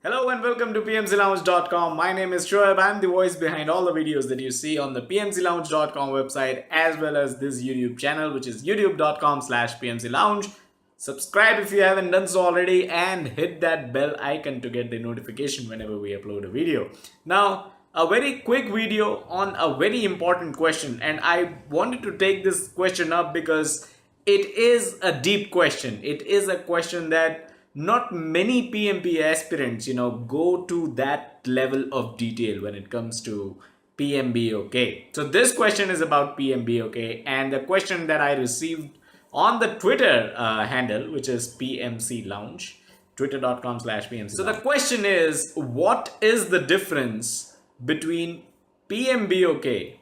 Hello and welcome to PMCLounge.com. My name is Shoaib. I'm the voice behind all the videos that you see on the PMCLounge.com website as well as this YouTube channel, which is youtube.com/PMCLounge. Subscribe if you haven't done so already and hit that bell icon to get the notification whenever we upload a video. Now, a very quick video on a very important question, and I wanted to take this question up because it is a deep question. It is a question that not many PMP aspirants, go to that level of detail when it comes to PMBOK. So this question is about PMBOK, and the question that I received on the Twitter handle, which is PMC Lounge, twitter.com/PMC. So the question is, what is the difference between PMBOK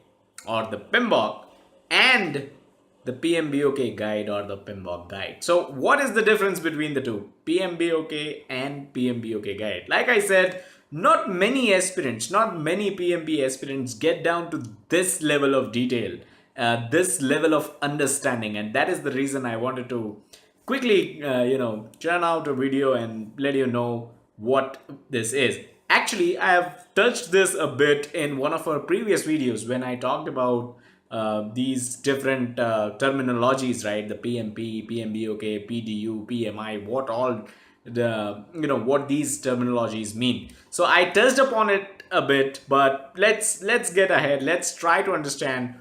or the PMBOK and the PMBOK guide or the PMBOK guide? So what is the difference between the two, PMBOK and PMBOK guide? Like I said, not many aspirants, not many PMP aspirants get down to this level of detail, this level of understanding, and that is the reason I wanted to quickly, churn out a video and let you know what this is. Actually, I have touched this a bit in one of our previous videos when I talked about these different terminologies, right? The PMP, PMBOK, PDU, PMI, what all what these terminologies mean. So I touched upon it a bit, but let's get ahead. Let's try to understand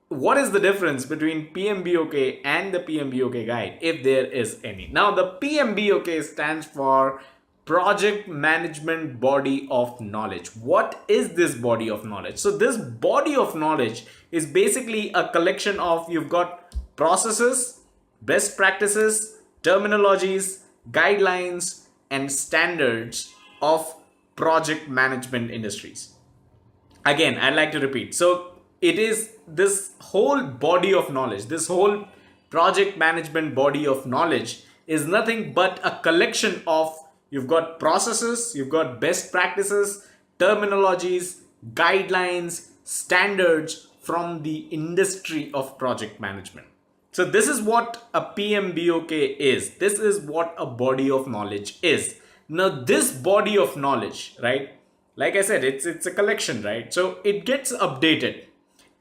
what is the difference between PMBOK and the PMBOK guide, if there is any. Now, the PMBOK stands for Project Management Body of Knowledge. What is this body of knowledge? So this body of knowledge is basically a collection of, you've got processes, best practices, terminologies, guidelines, and standards of project management industries. Again, I'd like to repeat. So it is this whole body of knowledge, this whole project management body of knowledge is nothing but a collection of, you've got processes, you've got best practices, terminologies, guidelines, standards from the industry of project management. So this is what a PMBOK is. This is what a body of knowledge is. Now this body of knowledge, right? Like I said, it's a collection, right? So it gets updated.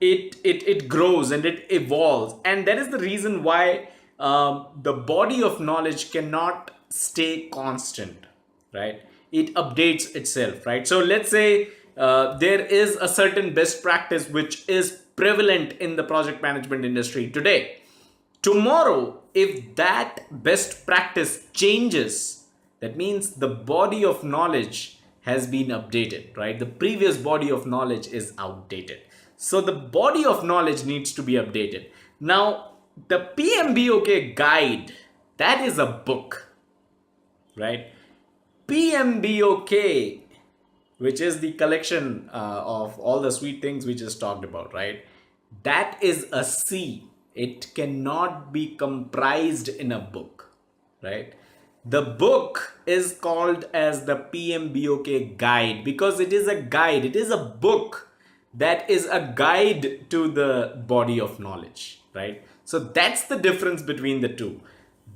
It grows and it evolves. And that is the reason why the body of knowledge cannot stay constant, right? It updates itself, right? So let's say there is a certain best practice which is prevalent in the project management industry today. Tomorrow, if that best practice changes, that means the body of knowledge has been updated, right? The previous body of knowledge is outdated. So the body of knowledge needs to be updated. Now, the PMBOK guide, that is a book, right? PMBOK, which is the collection of all the sweet things we just talked about, right? That is a C. It cannot be comprised in a book, right? The book is called as the PMBOK guide because it is a guide. It is a book that is a guide to the body of knowledge, right? So that's the difference between the two.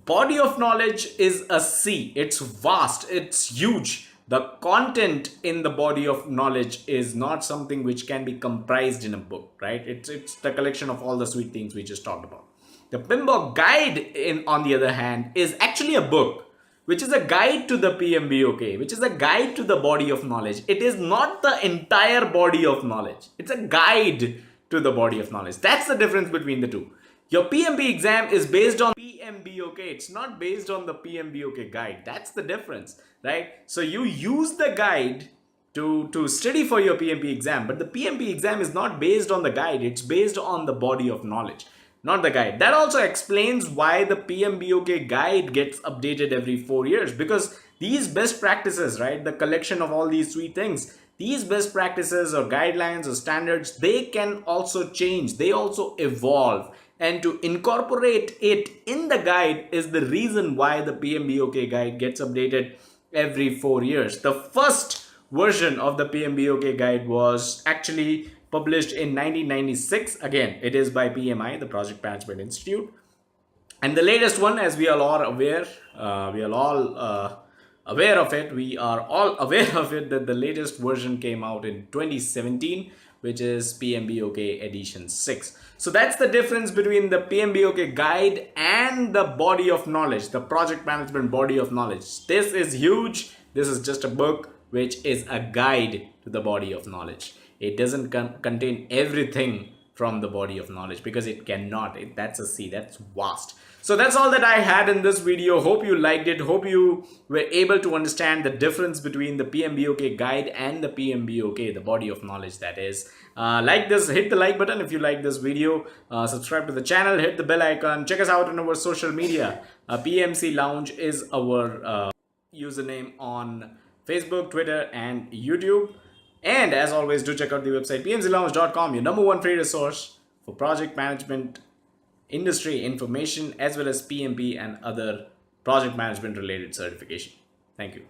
Body of knowledge is a sea. It's vast, it's huge. The content in the body of knowledge is not something which can be comprised in a book, right? It's the collection of all the sweet things we just talked about. The PMBOK guide, on the other hand, is actually a book, which is a guide to the PMBOK, which is a guide to the body of knowledge. It is not the entire body of knowledge. It's a guide to the body of knowledge. That's the difference between the two. Your PMP exam is based on PMBOK. It's not based on the PMBOK guide. That's the difference, right? So you use the guide to study for your PMP exam, but the PMP exam is not based on the guide. It's based on the body of knowledge, not the guide. That also explains why the PMBOK guide gets updated every 4 years, because these best practices, right, the collection of all these sweet things, these best practices or guidelines or standards, they can also change. They also evolve. And to incorporate it in the guide is the reason why the PMBOK guide gets updated every 4 years. The first version of the PMBOK guide was actually published in 1996. Again, it is by PMI, the Project Management Institute. And the latest one, as we all are aware, we are all aware of it. We are all aware of it that the latest version came out in 2017, which is PMBOK edition 6. So that's the difference between the PMBOK guide and the body of knowledge, the project management body of knowledge. This is huge. This is just a book which is a guide to the body of knowledge. It doesn't contain everything from the body of knowledge, because it cannot. That's a sea, that's vast. So that's all that I had in this video. Hope you liked it. Hope you were able to understand the difference between the PMBOK guide and the PMBOK, the body of knowledge, that is. Like this, hit the like button if you like this video. Subscribe to the channel, hit the bell icon. Check us out on our social media. PMC Lounge is our username on Facebook, Twitter, and YouTube. And as always, do check out the website PMBOK.com, your #1 free resource for project management industry information, as well as PMP and other project management related certification. Thank you.